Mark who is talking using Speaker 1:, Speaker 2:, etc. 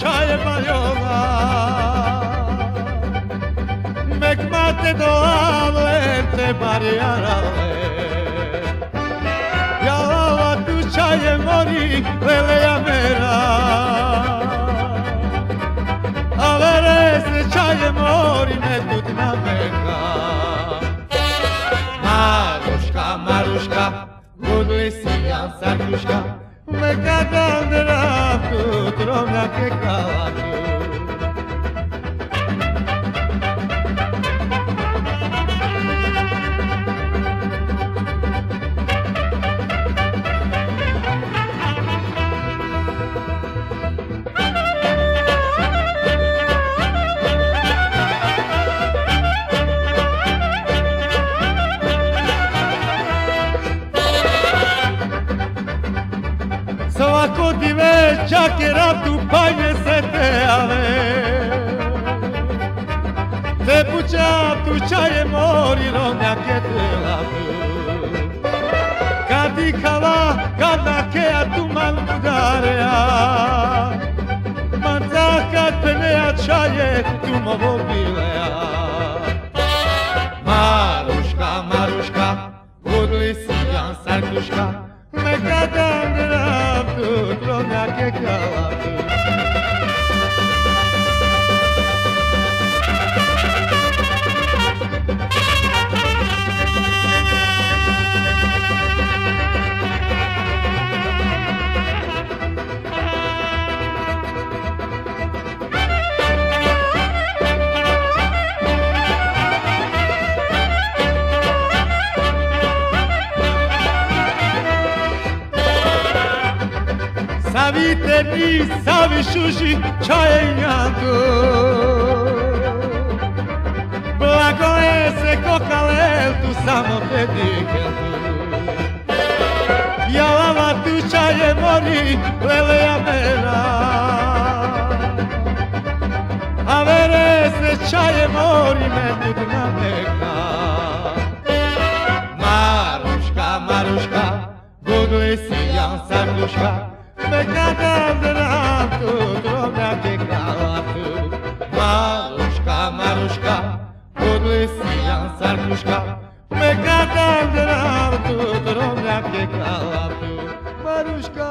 Speaker 1: čaje Majola. Mek mate do avlente Marijarale. Ja tu čaje mori, lele ja mera. Avere se čaje mori, ne tut na meka. Maruška, Maruška, budli si jan sarkuška. Meka dan dratu, trovnjake kalatu. Svako ti večak je ratu pajne se te ave. Te puća tu čaje mori rovnjake te lavu. Kad ti kava, kad nakea tu man udareja. Manca kad penea čaje tu movo bileja. Maruška, Maruška, budli si jan sarkuška. Meka dan dratu, trovnjake kalatu. Savite mi, savi šuši, čaje njandu. Blago je se kokale, tu samo te dikeltu. Ja lava tu čaje mori, lele ja mera. A vere se čaje mori, me tut na meka. Maruška, Maruška, budli si jan sarkuška. Meka dan dratu, trovnjake kalatu. Maruška, Maruška, budli si jan sarkuška. Meka dan dratu, trovnjake kalatu. Maruška.